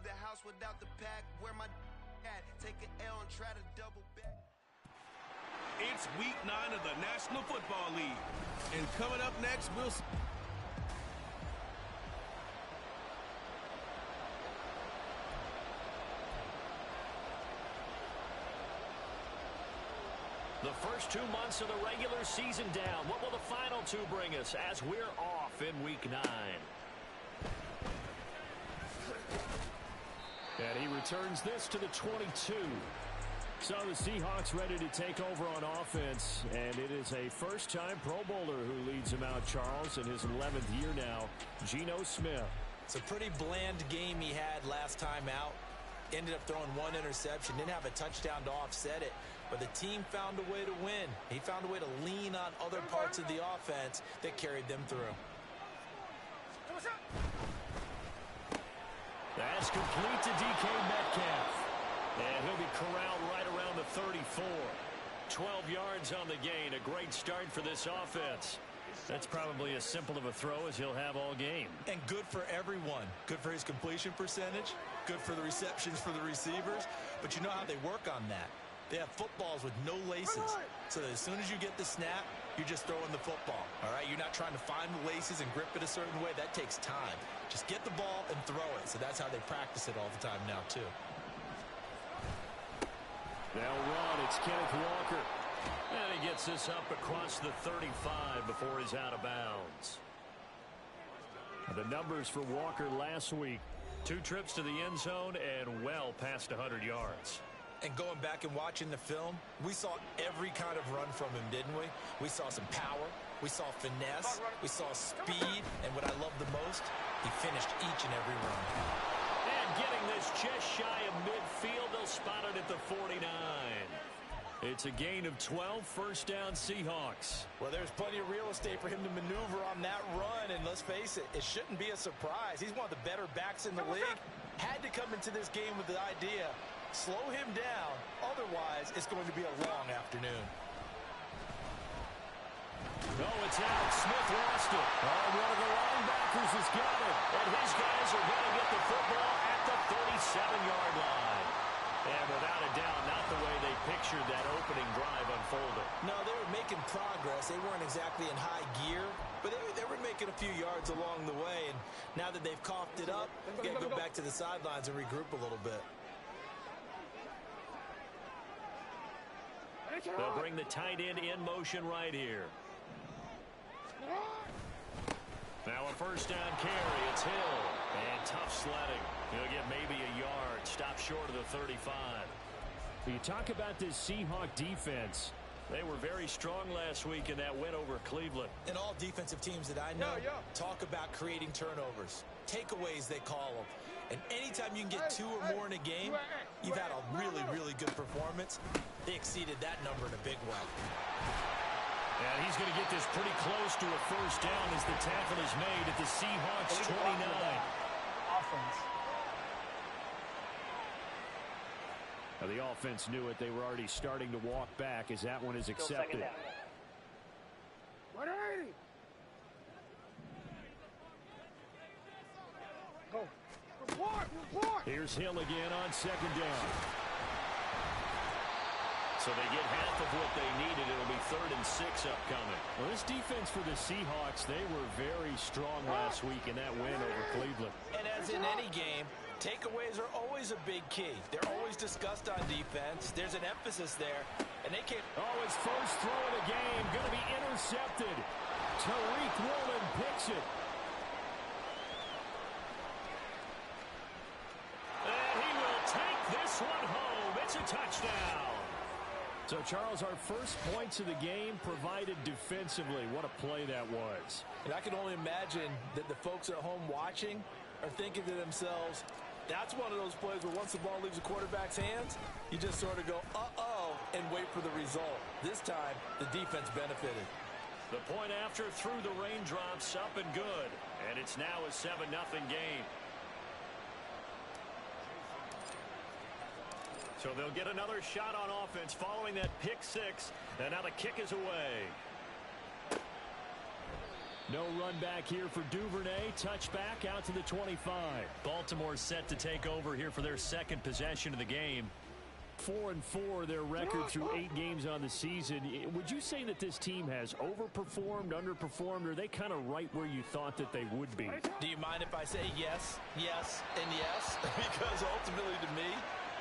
leave the house without the pack. Where my at? Take an L and try to double back. It's week 9 of the National Football League. And coming up next, we'll see. The first 2 months of the regular season down. What will the final 2 bring us as we're off in week 9? And he returns this to the 22. So the Seahawks ready to take over on offense, and it is a first-time Pro Bowler who leads them out, Charles, in his 11th year now, Geno Smith. It's a pretty bland game he had last time out. Ended up throwing 1 interception, didn't have a touchdown to offset it, but the team found a way to win. He found a way to lean on other parts of the offense that carried them through. That's complete to DK Metcalf. And he'll be corralled right around the 34. 12 yards on the gain. A great start for this offense. That's probably as simple of a throw as he'll have all game. And good for everyone. Good for his completion percentage. Good for the receptions for the receivers. But you know how they work on that. They have footballs with no laces. So that as soon as you get the snap, you're just throwing the football. All right? You're not trying to find the laces and grip it a certain way. That takes time. Just get the ball and throw it. So that's how they practice it all the time now, too. They'll run. It's Kenneth Walker. And he gets this up across the 35 before he's out of bounds. The numbers for Walker last week. 2 trips to the end zone and well past 100 yards. And going back and watching the film, we saw every kind of run from him, didn't we? We saw some power. We saw finesse. We saw speed. And what I love the most, he finished each and every run. And getting this just shy of midfield, they'll spot it at the 49. It's a gain of 12, first down Seahawks. Well, there's plenty of real estate for him to maneuver on that run, and let's face it, it shouldn't be a surprise. He's one of the better backs in the league. Had to come into this game with the idea, slow him down, otherwise it's going to be a long afternoon. Oh, it's out. Smith lost it. Oh, one of the linebackers has got it. And his guys are going to get the football at the 37-yard line. And without a doubt, not the way they pictured that opening drive unfolding. No, they were making progress. They weren't exactly in high gear, but they were making a few yards along the way. And now that they've coughed it up, they've got to go back to the sidelines and regroup a little bit. They'll bring the tight end in motion right here. Now a first down carry. It's Hill. And tough sledding. He'll get maybe a yard. Stop short of the 35. You talk about this Seahawk defense. They were very strong last week in that win over Cleveland. And all defensive teams that I know talk about creating turnovers. Takeaways, they call them. And anytime you can get 2 or more in a game, you've had a really, really good performance. They exceeded that number in a big way. And he's going to get this pretty close to a first down as the tackle is made at the Seahawks 29. Offense. Now the offense knew it. They were already starting to walk back as that one is accepted. 180. Go. Report. Here's Hill again on second down. So they get half of what they needed. It'll be 3rd and 6 upcoming. Well, this defense for the Seahawks, they were very strong last week in that win over Cleveland. And as in any game, takeaways are always a big key. They're always discussed on defense. There's an emphasis there, and they can't. Oh, his first throw of the game going to be intercepted. Tariq Woolen picks it. And he will take this one home. It's a touchdown. So, Charles, our first points of the game provided defensively. What a play that was. And I can only imagine that the folks at home watching are thinking to themselves, that's one of those plays where once the ball leaves the quarterback's hands, you just sort of go, uh-oh, and wait for the result. This time, the defense benefited. The point after through the raindrops, up and good. And it's now a 7-0 game. So they'll get another shot on offense following that pick 6. And now the kick is away. No run back here for Duvernay. Touchback out to the 25. Baltimore set to take over here for their second possession of the game. 4-4 their record through 8 games on the season. Would you say that this team has overperformed, underperformed, or are they kind of right where you thought that they would be? Do you mind if I say yes, yes, and yes? Because ultimately to me,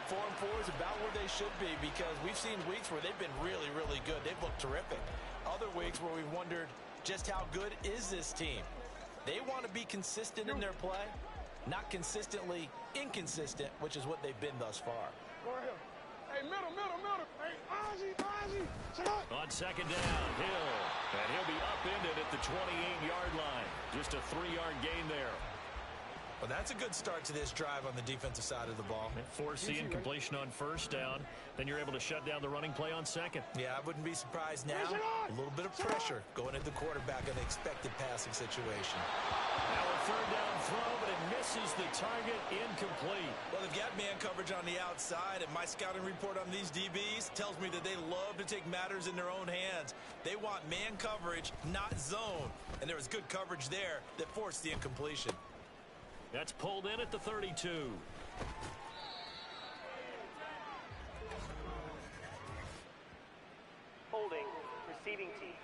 4-4 is about where they should be, because we've seen weeks where they've been really, really good. They've looked terrific. Other weeks where we've wondered just how good is this team. They want to be consistent in their play, not consistently inconsistent, which is what they've been thus far. Go ahead. Hey, middle. Hey, Ozzie. On second down, Hill. And he'll be upended at the 28-yard line. Just a 3-yard gain there. Well, that's a good start to this drive on the defensive side of the ball. Force the incompletion on first down. Then you're able to shut down the running play on second. Yeah, I wouldn't be surprised now. A little bit of pressure going at the quarterback in the expected passing situation. Now a third down throw, but it misses the target, incomplete. Well, they've got man coverage on the outside, and my scouting report on these DBs tells me that they love to take matters in their own hands. They want man coverage, not zone. And there was good coverage there that forced the incompletion. That's pulled in at the 32. Holding, receiving team.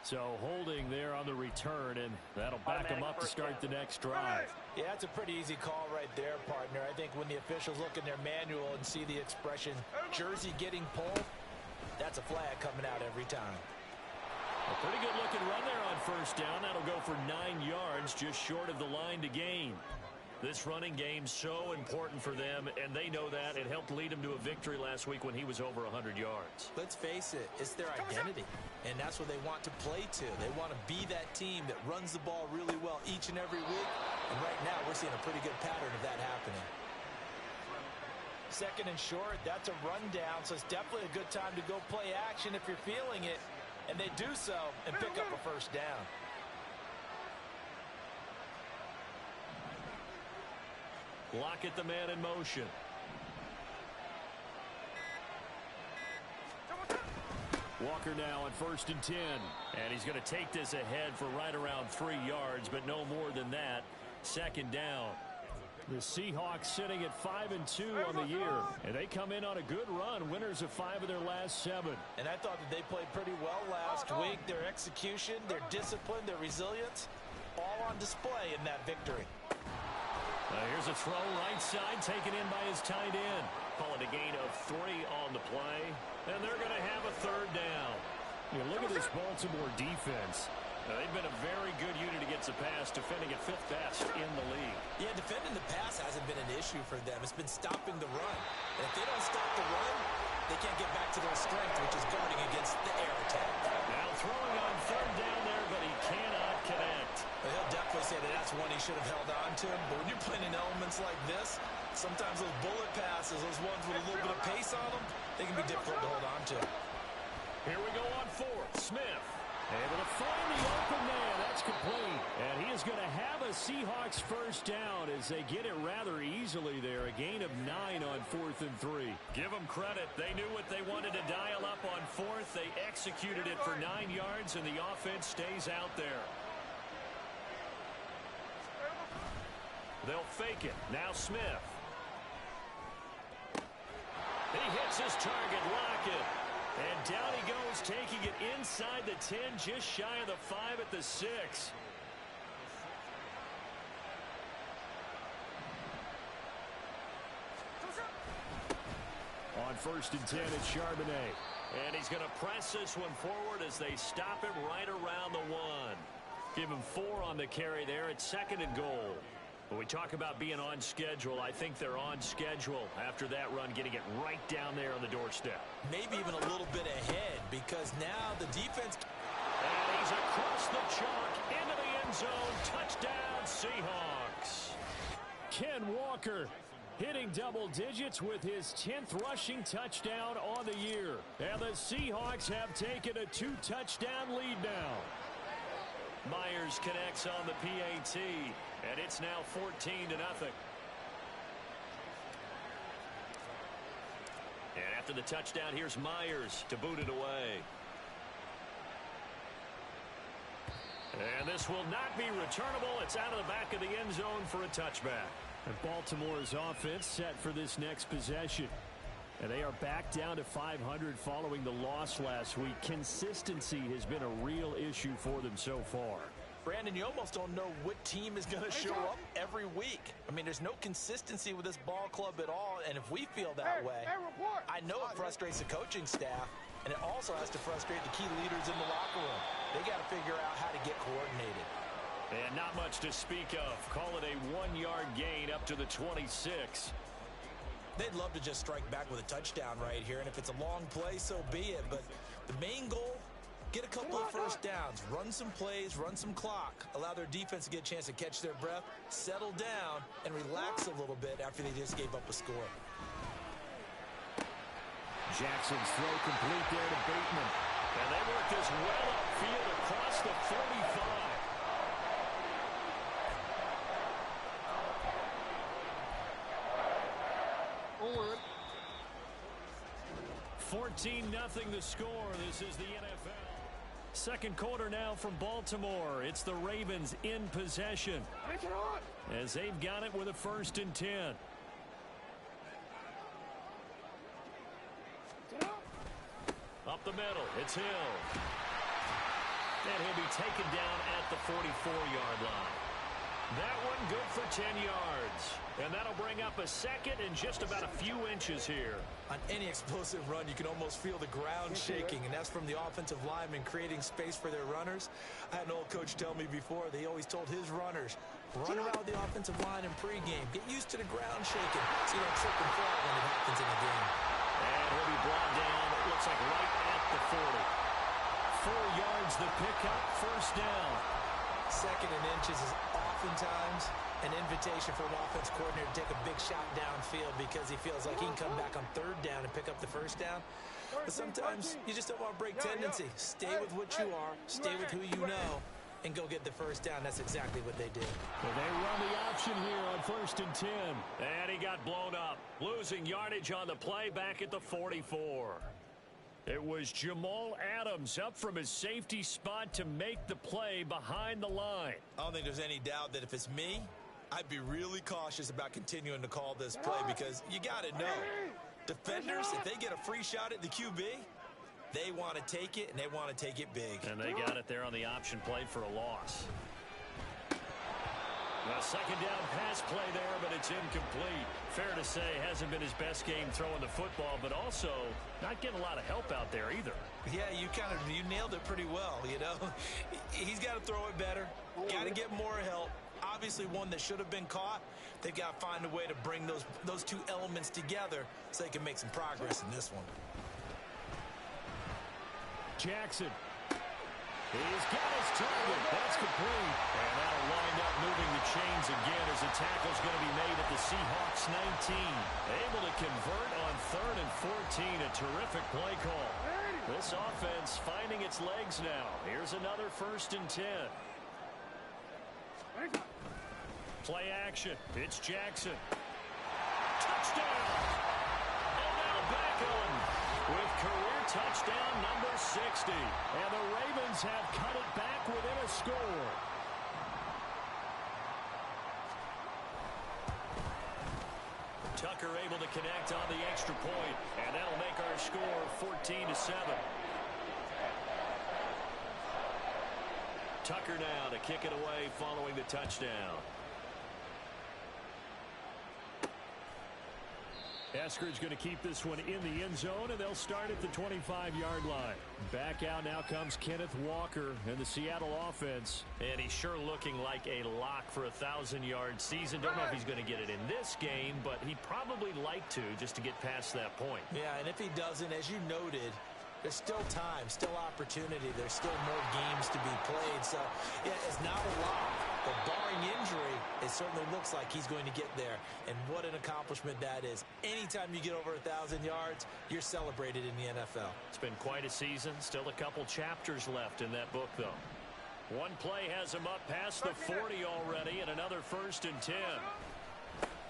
So holding there on the return, and that'll back them up to start the next drive. Yeah, it's a pretty easy call right there, partner. I think when the officials look in their manual and see the expression jersey getting pulled, that's a flag coming out every time. A pretty good looking run there on first down. That'll go for 9 yards, just short of the line to gain. This running game's so important for them, and they know that. It helped lead them to a victory last week when he was over 100 yards. Let's face it, it's their identity, and that's what they want to play to. They want to be that team that runs the ball really well each and every week, and right now we're seeing a pretty good pattern of that happening. Second and short, that's a rundown, so it's definitely a good time to go play action if you're feeling it, and they do so and pick up a first down. Lockett, the man in motion. Walker now on 1st and 10. And he's going to take this ahead for right around 3 yards, but no more than that. Second down. The Seahawks sitting at 5-2 on the year. And they come in on a good run, winners of 5 of their last 7. And I thought that they played pretty well last week. Their execution, their discipline, their resilience, all on display in that victory. Here's a throw right side, taken in by his tight end. Call it a gain of 3 on the play, and they're going to have a third down. You know, look at this Baltimore defense. They've been a very good unit against the pass, defending at 5th best in the league. Yeah, defending the pass hasn't been an issue for them. It's been stopping the run. And if they don't stop the run, they can't get back to their strength, which is guarding against the air attack. Now throwing on third down there, but he cannot connect. Well, he'll definitely say that that's one he should have held on to. But when you're playing in elements like this, sometimes those bullet passes, those ones with a little bit of pace on them, they can be difficult to hold on to. Here we go on 4th. Smith able to find the open man. That's complete. And he is going to have a Seahawks first down as they get it rather easily there. A gain of 9 on 4th and 3. Give them credit. They knew what they wanted to dial up on 4th. They executed it for 9 yards, and the offense stays out there. They'll fake it. Now Smith. He hits his target, Lockett. And down he goes, taking it inside the 10, just shy of the 5 at the 6. On 1st and 10, it's Charbonnet. And he's going to press this one forward as they stop him right around the 1. Give him 4 on the carry there. It's 2nd and goal. When we talk about being on schedule, I think they're on schedule after that run, getting it right down there on the doorstep. Maybe even a little bit ahead, because now the defense... And he's across the chalk into the end zone. Touchdown, Seahawks. Ken Walker hitting double digits with his 10th rushing touchdown on the year. And the Seahawks have taken a 2-touchdown lead now. Myers connects on the PAT, and it's now 14-0. And after the touchdown, here's Myers to boot it away. And this will not be returnable. It's out of the back of the end zone for a touchback. And Baltimore's offense set for this next possession. And they are back down to 500 following the loss last week. Consistency has been a real issue for them so far. Brandon, you almost don't know what team is going to show up every week. I mean, there's no consistency with this ball club at all, and if we feel that way, I know it frustrates the coaching staff, and it also has to frustrate the key leaders in the locker room. They got to figure out how to get coordinated. And not much to speak of. Call it a 1-yard gain up to the 26. They'd love to just strike back with a touchdown right here, and if it's a long play, so be it. But the main goal, get a couple of first downs, run some plays, run some clock, allow their defense to get a chance to catch their breath, settle down, and relax a little bit after they just gave up a score. Jackson's throw complete there to Bateman. And they work this well upfield across the 45. 14-0 the score. This is the NFL. Second quarter now from Baltimore. It's the Ravens in possession as they've got it with a 1st and 10. Up the middle, it's Hill. And he'll be taken down at the 44-yard line. That one good for 10 yards. And that'll bring up a second and just about a few inches here. On any explosive run, you can almost feel the ground shaking, and that's from the offensive linemen creating space for their runners. I had an old coach tell me before, they always told his runners, run around with the offensive line in pregame. Get used to the ground shaking so you don't trip and fall when it happens in the game. And he'll be brought down, it looks like right at the 40. 4 yards the pickup, 1st down. 2nd and inches is oftentimes an invitation for an offense coordinator to take a big shot downfield because he feels like he can come back on 3rd down and pick up the 1st down. But sometimes you just don't want to break tendency. Stay with what you are, stay with who you know, and go get the 1st down. That's exactly what they did. Well, they run the option here on 1st and 10. And he got blown up, losing yardage on the play back at the 44. It was Jamal Adams up from his safety spot to make the play behind the line. I don't think there's any doubt that if it's me, I'd be really cautious about continuing to call this play because you got to know, defenders, if they get a free shot at the QB, they want to take it, and they want to take it big. And they got it there on the option play for a loss. A 2nd down pass play there, but it's incomplete. Fair to say, hasn't been his best game throwing the football, but also not getting a lot of help out there either. Yeah, you nailed it pretty well, you know. He's got to throw it better, got to get more help. Obviously one that should have been caught. They've got to find a way to bring those two elements together so they can make some progress in this one. Jackson. He's got his target. That's complete. And that'll wind up moving the chains again as the tackle's going to be made at the Seahawks 19. Able to convert on 3rd and 14. A terrific play call. This offense finding its legs now. Here's another 1st and 10. Play action. It's Jackson. Touchdown. And now Beckham with career touchdown number 60. And the Ravens have cut it back within a score. Tucker able to connect on the extra point, and that'll make our score 14-7. Tucker now to kick it away following the touchdown. Eskridge going to keep this one in the end zone, and they'll start at the 25-yard line. Back out now comes Kenneth Walker and the Seattle offense. And he's sure looking like a lock for a 1,000-yard season. Don't know if he's going to get it in this game, but he'd probably like to just to get past that point. Yeah, and if he doesn't, as you noted, there's still time, still opportunity. There's still more games to be played. So, yeah, it's not a lock. But barring injury, it certainly looks like he's going to get there. And what an accomplishment that is. Anytime you get over 1,000 yards, you're celebrated in the NFL. It's been quite a season. Still a couple chapters left in that book, though. One play has him up past the 40 already, and another 1st and 10.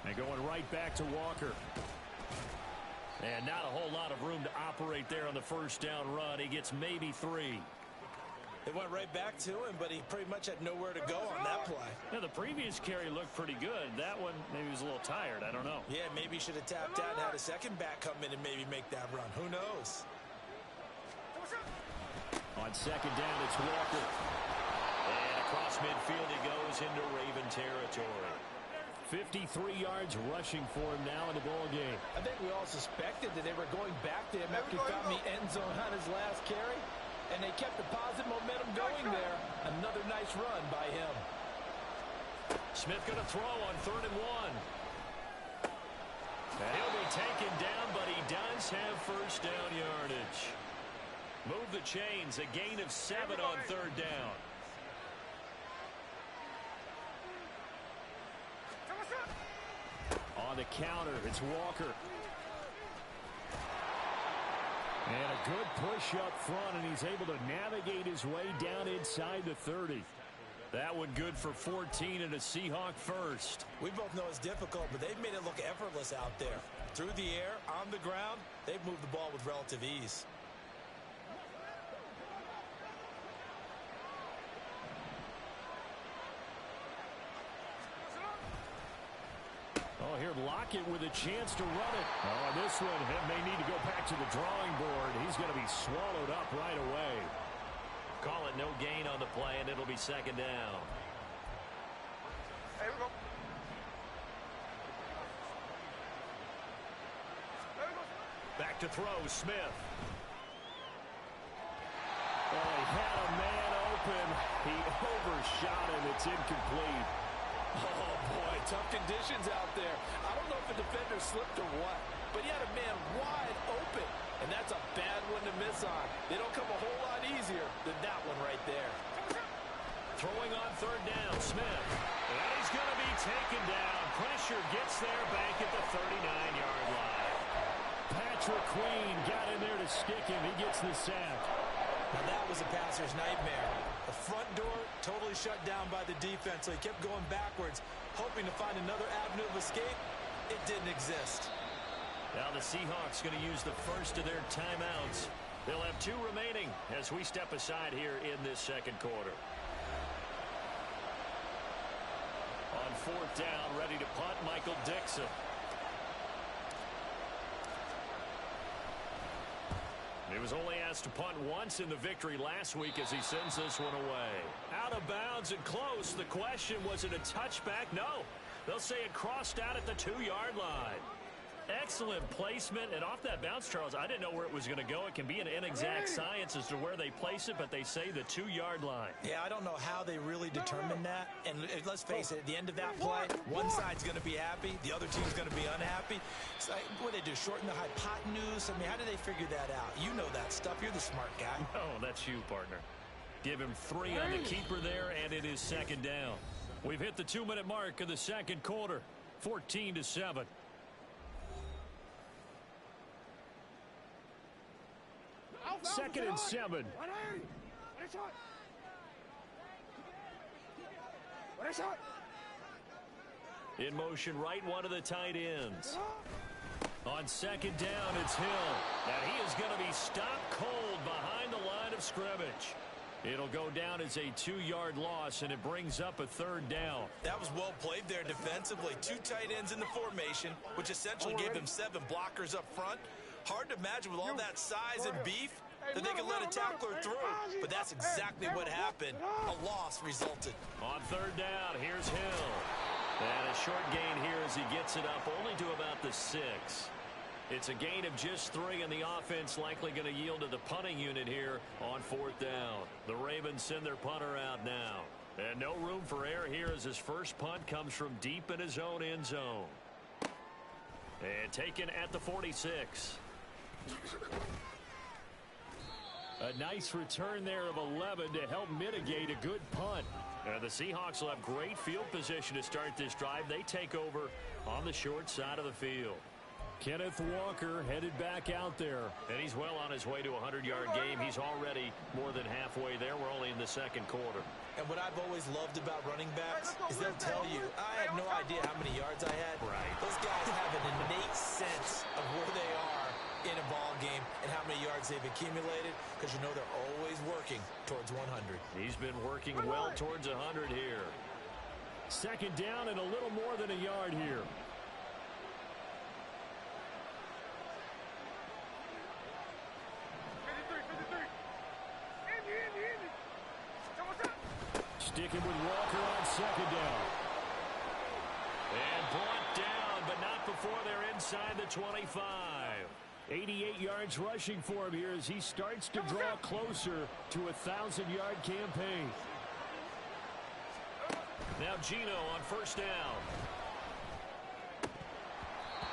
And going right back to Walker. And not a whole lot of room to operate there on the 1st down run. He gets maybe 3. They went right back to him, but he pretty much had nowhere to go on that play. Yeah, the previous carry looked pretty good. That one, maybe he was a little tired. I don't know. Yeah, maybe he should have tapped out and had a second back come in and maybe make that run. Who knows? On second down, it's Walker. And across midfield he goes into Raven territory. 53 yards rushing for him now in the ball game. I think we all suspected that they were going back to him after he found the end zone on his last carry. And they kept the positive momentum going there. Another nice run by him. Smith going to throw on 3rd and 1. He'll be taken down, but he does have first down yardage. Move the chains, a gain of 7 on 3rd down. On the counter, it's Walker. And a good push up front, and he's able to navigate his way down inside the 30. That one good for 14 and a Seahawk first. We both know it's difficult, but they've made it look effortless out there. Through the air, on the ground, they've moved the ball with relative ease. Oh, here Lockett with a chance to run it. Oh, this one may need to go back to the drawing board. He's going to be swallowed up right away. Call it no gain on the play, and it'll be second down. Hey, we go. Back to throw, Smith. Oh, he had a man open. He overshot him. It's incomplete. Oh, boy, tough conditions out there. I don't know if the defender slipped or what, but he had a man wide open, and that's a bad one to miss on. They don't come a whole lot easier than that one right there. Throwing on 3rd down, Smith. And he's going to be taken down. Pressure gets there back at the 39-yard line. Patrick Queen got in there to stick him. He gets the sack. Now that was a passer's nightmare. The front door totally shut down by the defense, so he kept going backwards, hoping to find another avenue of escape. It didn't exist. Now the Seahawks going to use the first of their timeouts. They'll have 2 remaining as we step aside here in this second quarter. On 4th down, ready to punt, Michael Dixon. He was only asked to punt once in the victory last week as he sends this one away. Out of bounds and close. The question, was it a touchback? No. They'll say it crossed out at the 2-yard line. Excellent placement. And off that bounce, Charles, I didn't know where it was going to go. It can be an inexact science as to where they place it, but they say the 2-yard line. Yeah, I don't know how they really determine that. And let's face it, at the end of that play, one side's going to be happy, the other team's going to be unhappy. It's like, what do they do, shorten the hypotenuse? I mean, how do they figure that out? You know that stuff. You're the smart guy. Oh, that's you, partner. Give him 3 on the keeper there, and it is second down. We've hit the 2-minute mark of the second quarter, 14-7. Second and 7. In motion, right one of the tight ends. On second down, it's Hill. And he is going to be stopped cold behind the line of scrimmage. It'll go down as a 2-yard loss, and it brings up a 3rd down. That was well played there defensively. 2 tight ends in the formation, which essentially gave them 7 blockers up front. Hard to imagine with all that size and beef that they could let a tackler through. But that's exactly what happened. A loss resulted. On 3rd down, here's Hill. And a short gain here as he gets it up only to about the 6. It's a gain of just 3, and the offense likely going to yield to the punting unit here on 4th down. The Ravens send their punter out now. And no room for error here as his first punt comes from deep in his own end zone. And taken at the 46. A nice return there of 11 to help mitigate a good punt. The Seahawks will have great field position to start this drive. They take over on the short side of the field. Kenneth Walker headed back out there. And he's well on his way to a 100-yard game. He's already more than halfway there. We're only in the second quarter. And what I've always loved about running backs is they'll tell you, I had no idea how many yards I had. Right. Those guys have an innate sense of where they are in a ball game and how many yards yards they've accumulated, because you know they're always working towards 100. He's been working well towards 100 here. Second down and a little more than a yard here. Sticking with Walker on second down. And brought down, but not before they're inside the 25. 88 yards rushing for him here as he starts to draw closer to a 1,000-yard campaign. Now Gino on first down.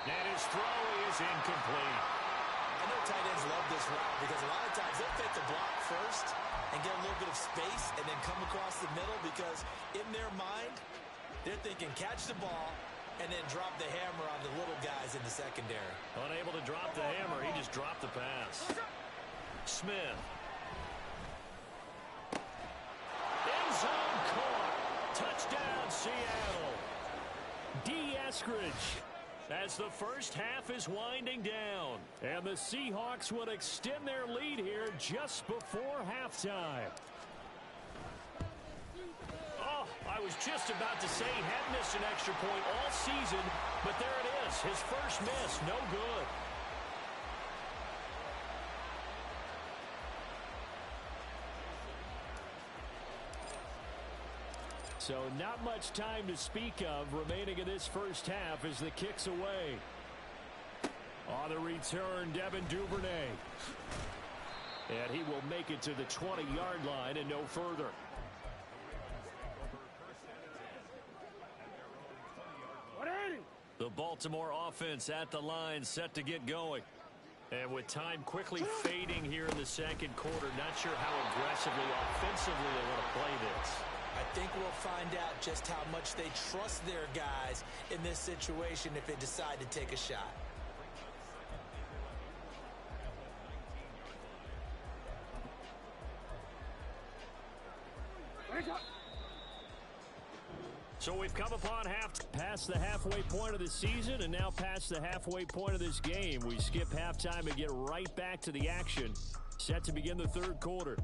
And his throw is incomplete. I know tight ends love this route because a lot of times they'll fake the block first and get a little bit of space and then come across the middle, because in their mind, they're thinking catch the ball and then drop the hammer on the little guys in the secondary. Unable to drop the hammer, he just dropped the pass. Smith. End zone caught. Touchdown, Seattle. D. Eskridge. As the first half is winding down. And the Seahawks will extend their lead here just before halftime. Oh, I was just about to say he had missed an extra point all season, but there it is. His first miss, no good. So not much time to speak of remaining in this first half as the kick's away. On the return, Devin Duvernay. And he will make it to the 20-yard line and no further. The Baltimore offense at the line, set to get going. And with time quickly fading here in the second quarter, not sure how aggressively, offensively they want to play this. I think we'll find out just how much they trust their guys in this situation if they decide to take a shot. So we've come upon past the halfway point of the season and now past the halfway point of this game. We skip halftime and get right back to the action. Set to begin the third quarter.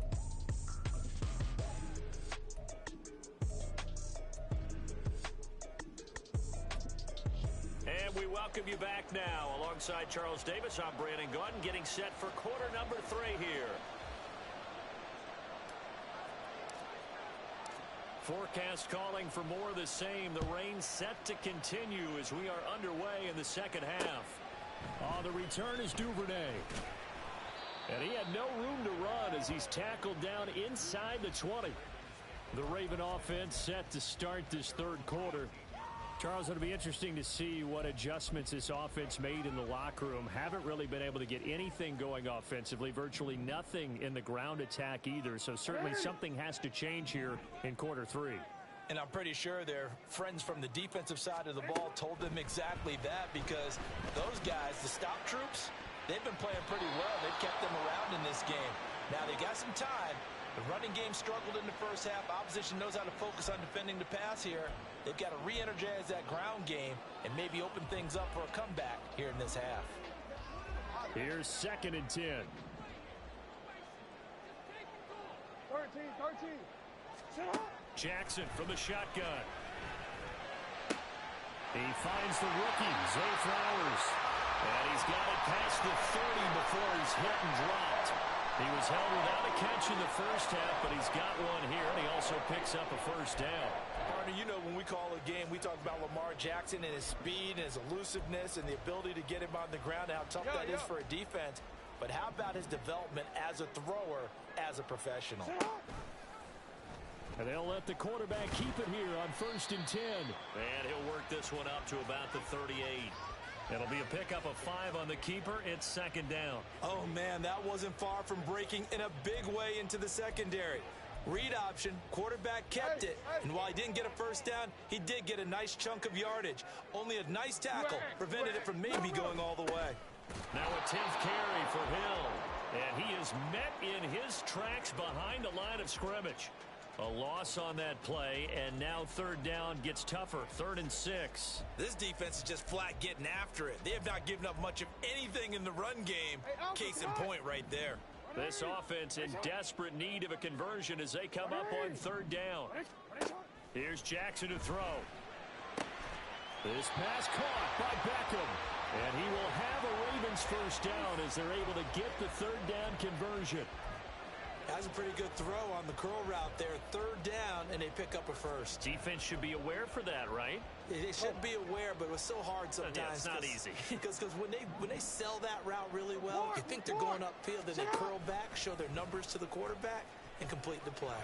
And we welcome you back now. Alongside Charles Davis, I'm Brandon Gaudin, getting set for quarter number 3 here. Forecast calling for more of the same. The rain set to continue as we are underway in the second half. On the return is Duvernay. And he had no room to run as he's tackled down inside the 20. The Raven offense set to start this third quarter. Charles, it'll be interesting to see what adjustments this offense made in the locker room. Haven't really been able to get anything going offensively. Virtually nothing in the ground attack either. So certainly something has to change here in quarter 3. And I'm pretty sure their friends from the defensive side of the ball told them exactly that, because those guys, the stop troops, they've been playing pretty well. They've kept them around in this game. Now they got some time. The running game struggled in the first half. Opposition knows how to focus on defending the pass here. They've got to re-energize that ground game and maybe open things up for a comeback here in this half. Here's 2nd and 10. 13. Jackson from the shotgun. He finds the rookie, Zay Flowers. And he's got it past the 30 before he's hit and dropped. He was held without a catch in the first half, but he's got one here, and he also picks up a first down. Partner, you know when we call a game, we talk about Lamar Jackson and his speed and his elusiveness and the ability to get him on the ground and how tough that is for a defense. But how about his development as a thrower, as a professional? And they'll let the quarterback keep it here on 1st and 10. And he'll work this one up to about the 38. It'll be a pickup of 5 on the keeper. It's 2nd down. Oh, man, that wasn't far from breaking in a big way into the secondary. Read option, quarterback kept it, and while he didn't get a first down, he did get a nice chunk of yardage. Only a nice tackle prevented it from maybe going all the way. Now a 10th carry for Hill, and he is met in his tracks behind the line of scrimmage. A loss on that play, and now third down gets tougher. 3rd and 6. This defense is just flat getting after it. They have not given up much of anything in the run game. Case in point right there. This offense in desperate need of a conversion as they come up on 3rd down. Here's Jackson to throw. This pass caught by Beckham. And he will have a Ravens first down as they're able to get the 3rd down conversion. That's a pretty good throw on the curl route there. 3rd down, and they pick up a first. Defense should be aware for that, right? They should be aware, but it was so hard sometimes. Yeah, it's not easy. Because when they sell that route really well, you think they're going upfield, and they curl back, show their numbers to the quarterback, and complete the play.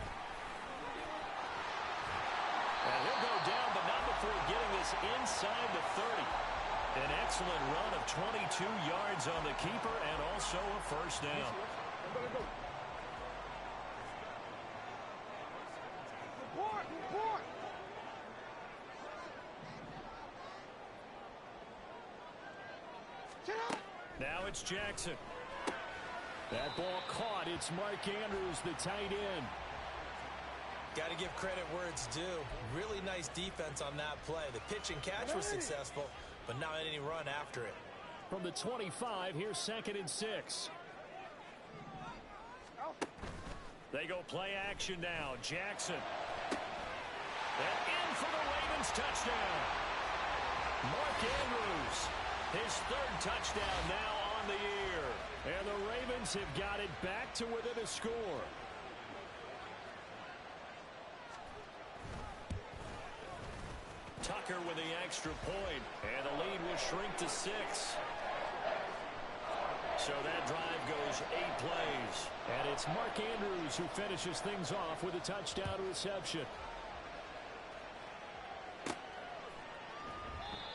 And he'll go down, but not before getting this inside the 30. An excellent run of 22 yards on the keeper and also a first down. Now it's Jackson. That ball caught. It's Mark Andrews, the tight end. Got to give credit where it's due. Really nice defense on that play. The pitch and catch was successful, but not any run after it. From the 25, here's 2nd and 6. They go play action now. Jackson. And in for the Ravens touchdown. Mark Andrews. His 3rd touchdown now on the year. And the Ravens have got it back to within a score. Tucker with the extra point, and the lead will shrink to 6. So that drive goes 8 plays. And it's Mark Andrews who finishes things off with a touchdown reception.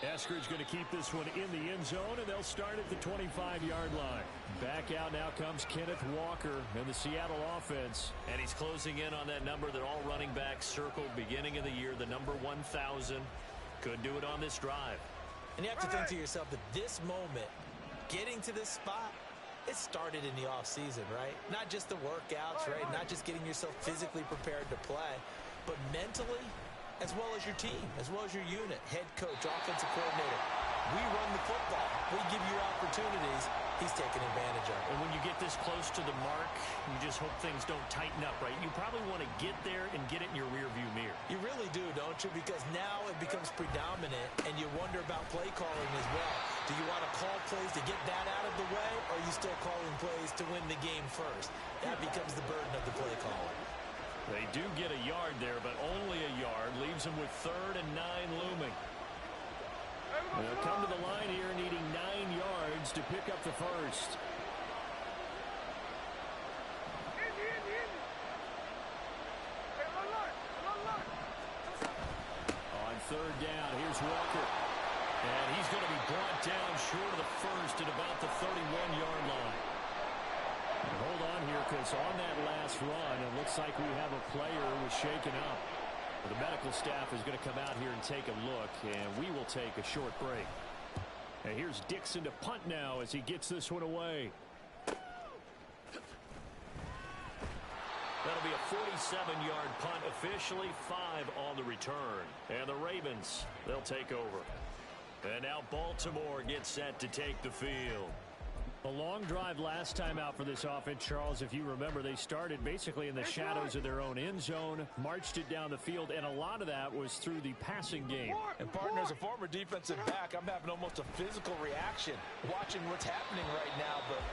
Eskridge going to keep this one in the end zone, and they'll start at the 25-yard line. Back out now comes Kenneth Walker and the Seattle offense. And he's closing in on that number that all running backs circled beginning of the year, the number 1,000. Could do it on this drive. And you have to think to yourself that this moment, getting to this spot, it started in the offseason, right? Not just the workouts, right? Not just getting yourself physically prepared to play, but mentally, as well as your team, as well as your unit, head coach, offensive coordinator. We run the football. We give you opportunities. He's taking advantage of it. And when you get this close to the mark, you just hope things don't tighten up, right? You probably want to get there and get it in your rearview mirror. You really do, don't you? Because now it becomes predominant, and you wonder about play calling as well. Do you want to call plays to get that out of the way, or are you still calling plays to win the game first? That becomes the burden of the play caller. They do get a yard there, but only a yard. Leaves them with 3rd and 9 looming. They'll come to the line here needing 9 yards to pick up the first. On 3rd down, here's Walker. And he's going to be brought down short of the first at about the 31-yard line. And hold on here, because on that last run, it looks like we have a player who was shaken up. The medical staff is going to come out here and take a look, and we will take a short break. And here's Dixon to punt now as he gets this one away. That'll be a 47-yard punt, officially 5 on the return. And the Ravens, they'll take over. And now Baltimore gets set to take the field. A long drive last time out for this offense, Charles. If you remember, they started basically in the shadows of their own end zone, marched it down the field, and a lot of that was through the passing game. And partner, as a former defensive back, I'm having almost a physical reaction watching what's happening right now. But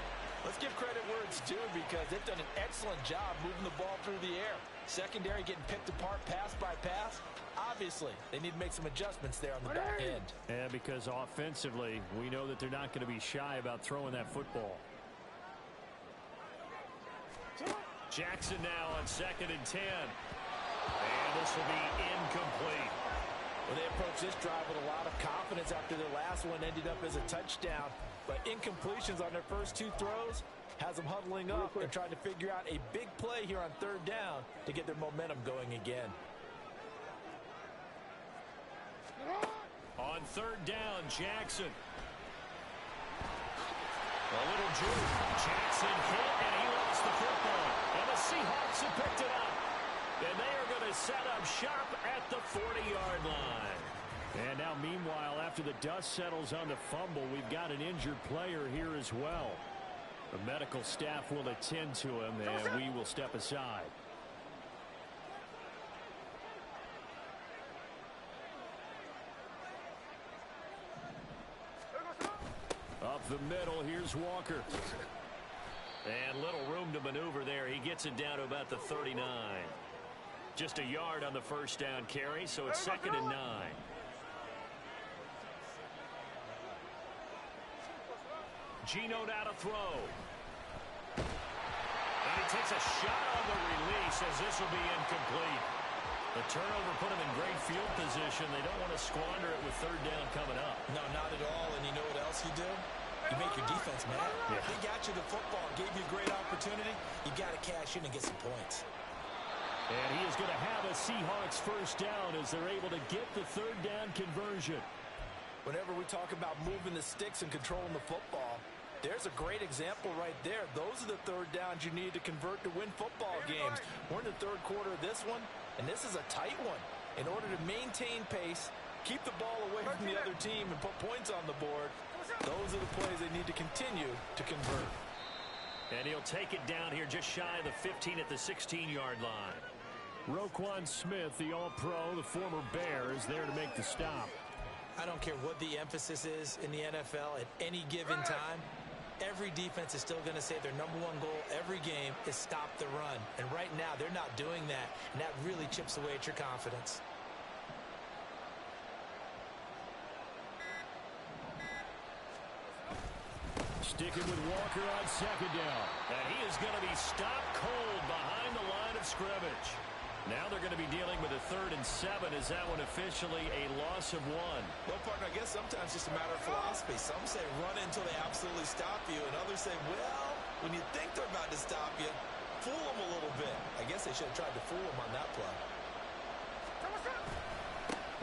let's give credit where it's due, because they've done an excellent job moving the ball through the air. Secondary getting picked apart pass by pass. Obviously, they need to make some adjustments there on the back end. Yeah, because offensively, we know that they're not going to be shy about throwing that football. Jackson now on 2nd and 10. And this will be incomplete. Well, they approach this drive with a lot of confidence after their last one ended up as a touchdown. But incompletions on their first 2 throws has them huddling up and trying to figure out a big play here on 3rd down to get their momentum going again. On 3rd down, Jackson. A little juke. Jackson hit, and he lost the football. And the Seahawks have picked it up. And they are going to set up shop at the 40-yard line. And now, meanwhile, after the dust settles on the fumble, we've got an injured player here as well. The medical staff will attend to him, and we will step aside. Up the middle, here's Walker. And little room to maneuver there. He gets it down to about the 39. Just a yard on the first down carry, so it's 2nd and 9. Gino now to throw. And he takes a shot on the release as this will be incomplete. The turnover put him in great field position. They don't want to squander it with 3rd down coming up. No, not at all. And you know what else you do? You make your defense mad. Yeah. They got you the football, gave you a great opportunity. You got to cash in and get some points. And he is going to have a Seahawks first down as they're able to get the 3rd down conversion. Whenever we talk about moving the sticks and controlling the football, there's a great example right there. Those are the 3rd downs you need to convert to win football games. We're in the 3rd quarter of this one, and this is a tight one. In order to maintain pace, keep the ball away from the other team, and put points on the board, those are the plays they need to continue to convert. And he'll take it down here just shy of the 15 at the 16-yard line. Roquan Smith, the All-Pro, the former Bear, is there to make the stop. I don't care what the emphasis is in the NFL at any given time. Every defense is still going to say their #1 goal every game is stop the run. And right now, they're not doing that, and that really chips away at your confidence. Sticking with Walker on 2nd down. And he is going to be stopped cold behind the line of scrimmage. Now they're going to be dealing with a 3rd and 7. Is that one officially a loss of 1? Well, partner, I guess sometimes it's just a matter of philosophy. Some say run until they absolutely stop you, and others say, well, when you think they're about to stop you, fool them a little bit. I guess they should have tried to fool them on that play.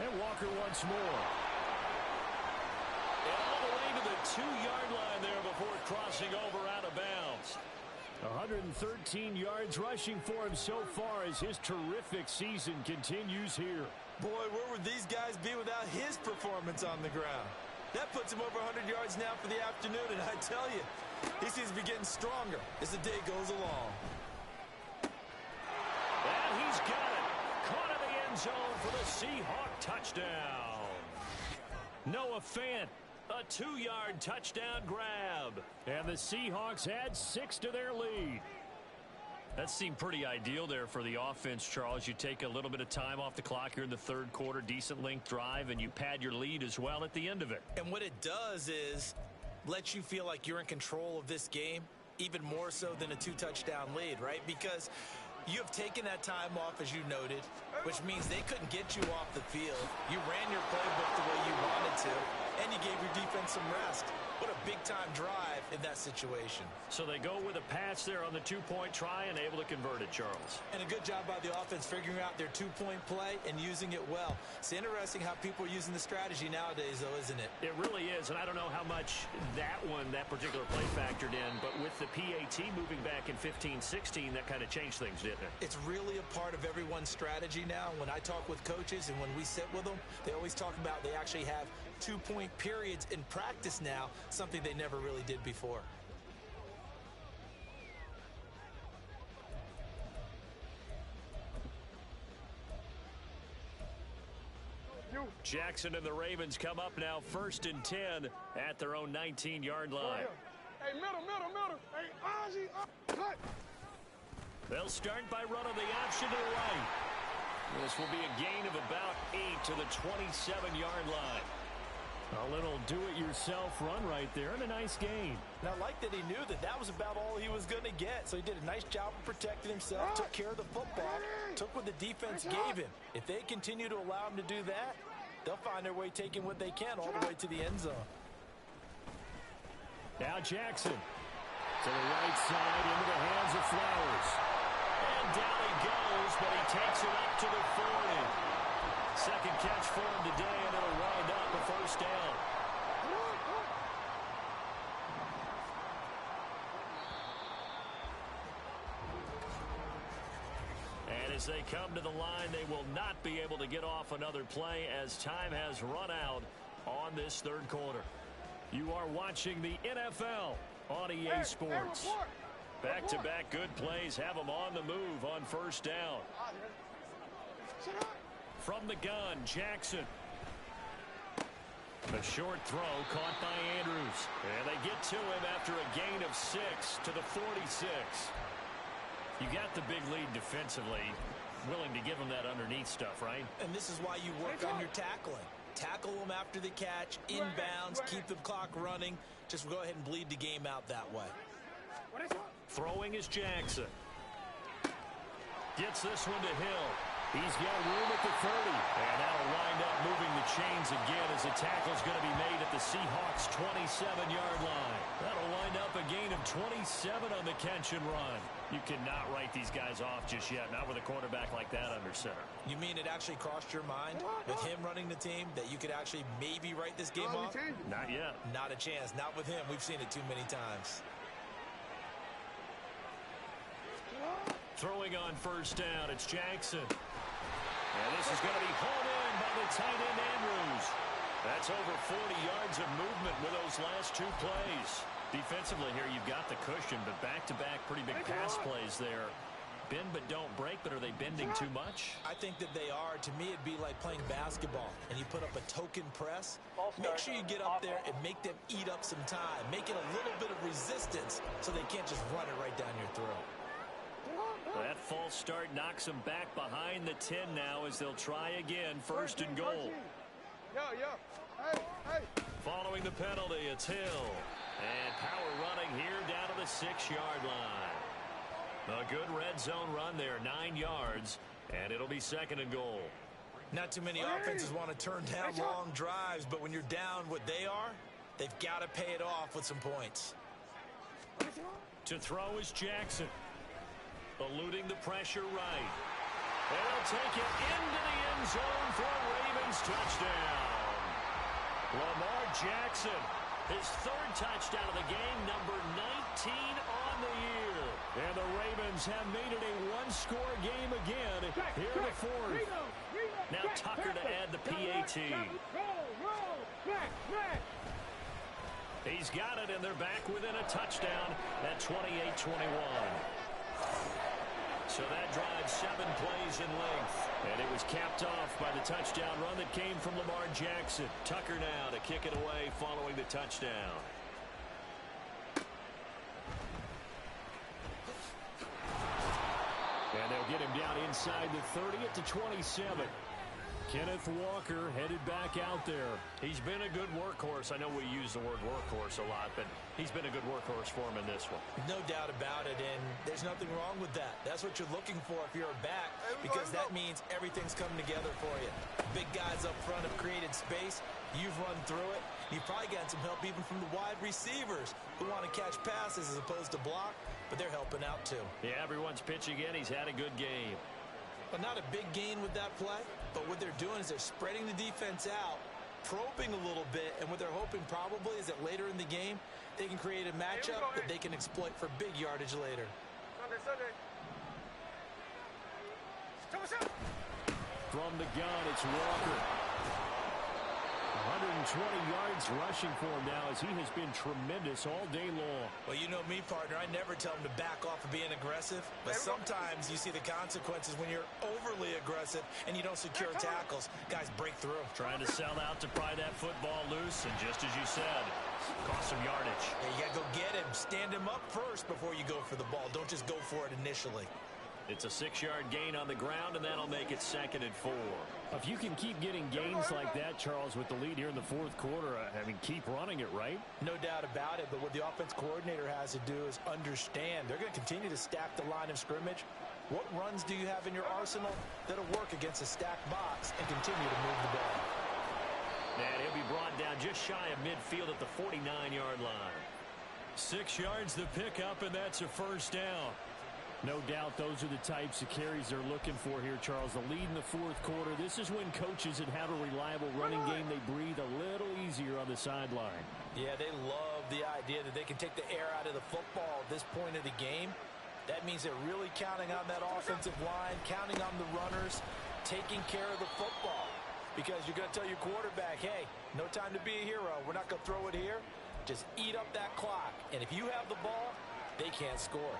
And Walker once more. And all the way to the 2-yard line there before crossing over out of bounds. 113 yards rushing for him so far as his terrific season continues here. Boy, where would these guys be without his performance on the ground? That puts him over 100 yards now for the afternoon, and I tell you, he seems to be getting stronger as the day goes along. And he's got it. Caught in the end zone for the Seahawk touchdown. Noah Fant. A 2-yard touchdown grab. And the Seahawks add 6 to their lead. That seemed pretty ideal there for the offense, Charles. You take a little bit of time off the clock here in the 3rd quarter, decent length drive, and you pad your lead as well at the end of it. And what it does is let you feel like you're in control of this game, even more so than a 2-touchdown lead, right? Because you have taken that time off, as you noted, which means they couldn't get you off the field. You ran your playbook the way you wanted to, and you gave your defense some rest. What a big-time drive in that situation. So they go with a pass there on the 2-point try and able to convert it, Charles. And a good job by the offense figuring out their 2-point play and using it well. It's interesting how people are using the strategy nowadays, though, isn't it? It really is, and I don't know how much that particular play factored in, but with the PAT moving back in 15-16, that kind of changed things, didn't it? It's really a part of everyone's strategy now. When I talk with coaches and when we sit with them, they always talk about they actually have 2-point periods in practice now, something they never really did before. Jackson and the Ravens come up now 1st and 10 at their own 19-yard line. Hey, middle. Hey, Ozzy, cut. They'll start by running the option to the right. This will be a gain of about 8 to the 27-yard line. A little do-it-yourself run right there and a nice gain. And I like that he knew that that was about all he was going to get. So he did a nice job of protecting himself, took care of the football, took what the defense gave him. If they continue to allow him to do that, they'll find their way taking what they can all the way to the end zone. Now Jackson to the right side into the hands of Flowers. And down he goes, but he takes it up to the 40. Second catch for him today, and it'll wind up a first down. And as they come to the line, they will not be able to get off another play as time has run out on this third quarter. You are watching the NFL on EA Sports. Back-to-back good plays have them on the move on first down. From the gun, Jackson. A short throw caught by Andrews. And they get to him after a gain of 6 to the 46. You got the big lead defensively. Willing to give them that underneath stuff, right? And this is why you work on your tackling. Tackle them after the catch, inbounds, keep the clock running. Just go ahead and bleed the game out that way. Throwing is Jackson. Gets this one to Hill. He's got room at the 30. And that'll wind up moving the chains again as the tackle's going to be made at the Seahawks' 27-yard line. That'll wind up a gain of 27 on the catch and run. You cannot write these guys off just yet, not with a quarterback like that under center. You mean it actually crossed your mind with him running the team that you could actually maybe write this game off? Not yet. Not a chance. Not with him. We've seen it too many times. Throwing on first down, it's Jackson. And this is going to be hauled in by the tight end Andrews. That's over 40 yards of movement with those last two plays. Defensively here, you've got the cushion, but back-to-back pretty big pass plays there. Bend but don't break, but are they bending too much? I think that they are. To me, it'd be like playing basketball, and you put up a token press. Make sure you get up there and make them eat up some time. Make it a little bit of resistance so they can't just run it right down your throat. That false start knocks them back behind the 10 now as they'll try again. First and goal. Following the penalty, it's Hill. And power running here down to the 6-yard line. A good red zone run there, 9 yards. And it'll be second and goal. Not too many offenses want to turn down long drives, but when you're down what they are, they've got to pay it off with some points. To throw is Jackson. Eluding the pressure right. And they'll take it into the end zone for a Ravens touchdown. Lamar Jackson, his third touchdown of the game, number 19 on the year. And the Ravens have made it a one-score game again here in the fourth. Now Tucker to add the PAT. He's got it, and they're back within a touchdown at 28-21. So that drives 7 plays in length. And it was capped off by the touchdown run that came from Lamar Jackson. Tucker now to kick it away following the touchdown. And they'll get him down inside the 30 at the 27. Kenneth Walker headed back out there. He's been a good workhorse. I know we use the word workhorse a lot, but he's been a good workhorse for him in this one. No doubt about it, and there's nothing wrong with that. That's what you're looking for if you're a back, because that means everything's coming together for you. Big guys up front have created space. You've run through it. You've probably gotten some help even from the wide receivers who want to catch passes as opposed to block, but they're helping out too. Yeah, everyone's pitching in. He's had a good game. But not a big gain with that play, but what they're doing is they're spreading the defense out, probing a little bit, and what they're hoping probably is that later in the game, they can create a matchup that they can exploit for big yardage later. From the gun, it's Walker. 120 yards rushing for him now as he has been tremendous all day long. Well, you know me, partner. I never tell him to back off of being aggressive, but sometimes you see the consequences when you're overly aggressive and you don't secure tackles. Guys break through. Trying to sell out to pry that football loose, and just as you said, cost some yardage. Yeah, you got to go get him. Stand him up first before you go for the ball. Don't just go for it initially. It's a 6-yard gain on the ground, and that'll make it 2nd and 4. If you can keep getting gains like that, Charles, with the lead here in the fourth quarter, I mean, keep running it, right? No doubt about it, but what the offense coordinator has to do is understand they're going to continue to stack the line of scrimmage. What runs do you have in your arsenal that'll work against a stacked box and continue to move the ball? And he'll be brought down just shy of midfield at the 49-yard line. 6 yards the pickup, and that's a first down. No doubt those are the types of carries they're looking for here, Charles. The lead in the fourth quarter. This is when coaches that have a reliable running game, they breathe a little easier on the sideline. Yeah, they love the idea that they can take the air out of the football at this point of the game. That means they're really counting on that offensive line, counting on the runners, taking care of the football. Because you're going to tell your quarterback, hey, no time to be a hero. We're not going to throw it here. Just eat up that clock. And if you have the ball, they can't score.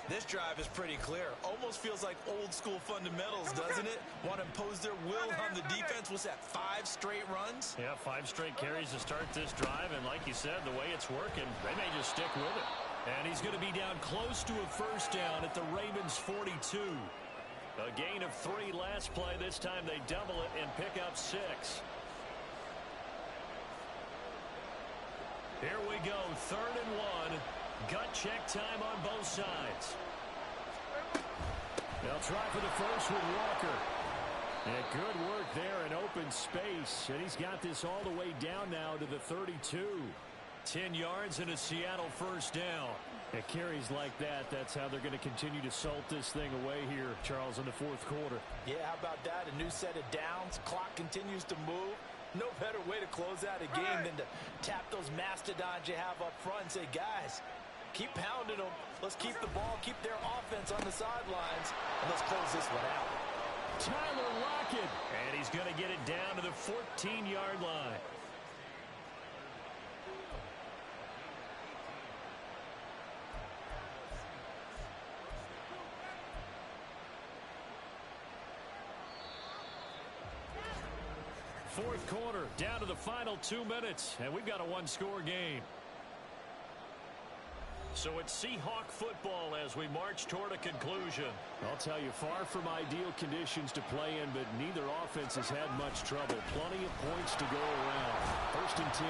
This drive is pretty clear. Almost feels like old school fundamentals, doesn't it? Want to impose their will on the defense. What's that, 5 straight runs? Yeah, 5 straight carries to start this drive. And like you said, the way it's working, they may just stick with it. And he's going to be down close to a first down at the Ravens' 42. A gain of 3 last play. This time they double it and pick up 6. Here we go, 3rd and 1. Gut check time on both sides. They'll try for the first with Walker. And good work there in open space. And he's got this all the way down now to the 32. 10 yards and a Seattle first down. It carries like that. That's how they're going to continue to salt this thing away here, Charles, in the 4th quarter. Yeah, how about that? A new set of downs. Clock continues to move. No better way to close out a game than to tap those mastodons you have up front and say, guys, keep pounding them. Let's keep the ball, keep their offense on the sidelines, and let's close this one out. Tyler Lockett. And he's going to get it down to the 14-yard line. Fourth quarter, down to the final 2 minutes, and we've got a 1-score game. So it's Seahawk football as we march toward a conclusion. I'll tell you, far from ideal conditions to play in, but neither offense has had much trouble. Plenty of points to go around. 1st and 10.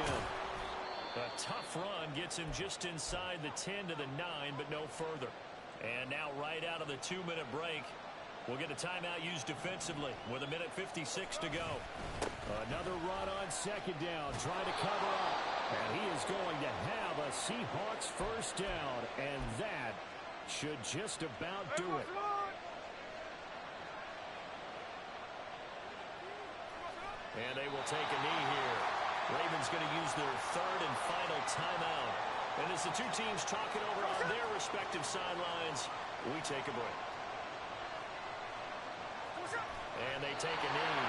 A tough run gets him just inside the 10 to the 9, but no further. And now right out of the 2-minute break, we'll get a timeout used defensively with 1:56 to go. Another run on 2nd down, trying to cover up. And he is going to have a Seahawks first down, and that should just about do it. And they will take a knee here. Ravens going to use their 3rd and final timeout. And as the two teams talk it over on their respective sidelines, we take a break. And they take a knee.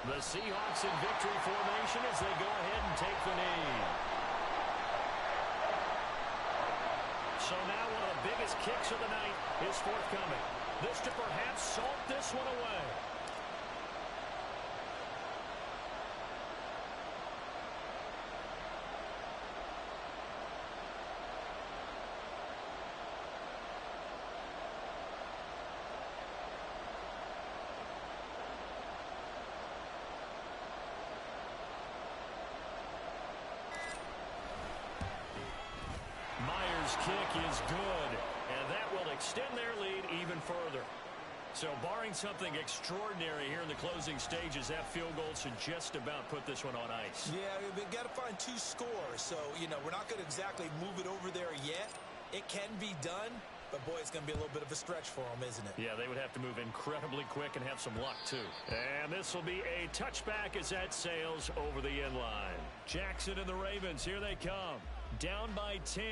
The Seahawks in victory formation as they go ahead and take the knee. So now one of the biggest kicks of the night is forthcoming. This to perhaps salt this one away. Kick is good, and that will extend their lead even further. So barring something extraordinary here in the closing stages, that field goal should just about put this one on ice. Yeah, we've got to find 2 scores. So, we're not going to exactly move it over there yet. It can be done, but boy, it's going to be a little bit of a stretch for them, isn't it? Yeah, they would have to move incredibly quick and have some luck, too. And this will be a touchback as that sails over the end line. Jackson and the Ravens, here they come. Down by 10,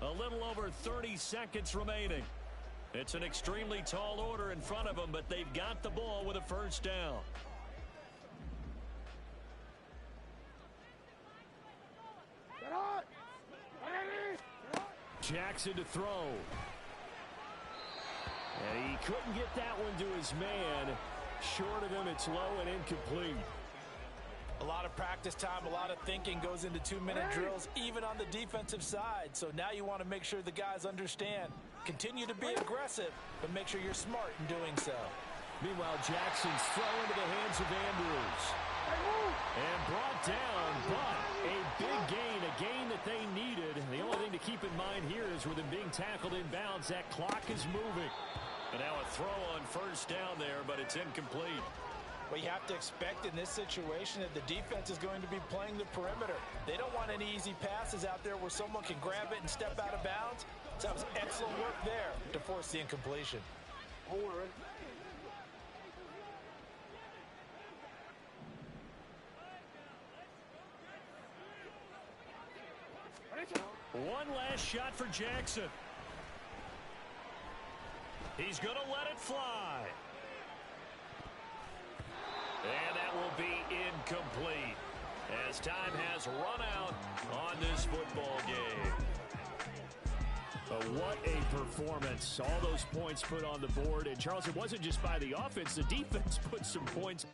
a little over 30 seconds remaining. It's an extremely tall order in front of them, but they've got the ball with a first down. Jackson to throw. And he couldn't get that one to his man. Short of him, it's low and incomplete. A lot of practice time, a lot of thinking goes into 2-minute drills, even on the defensive side. So now you want to make sure the guys understand. Continue to be aggressive, but make sure you're smart in doing so. Meanwhile, Jackson's throw into the hands of Andrews. And brought down, but a big gain, a gain that they needed. The only thing to keep in mind here is with him being tackled inbounds, that clock is moving. And now a throw on first down there, but it's incomplete. Well, you have to expect in this situation that the defense is going to be playing the perimeter. They don't want any easy passes out there where someone can grab it and step out of bounds. So that was excellent work there to force the incompletion. One last shot for Jackson. He's going to let it fly. And that will be incomplete as time has run out on this football game. But what a performance. All those points put on the board. And, Charles, it wasn't just by the offense. The defense put some points.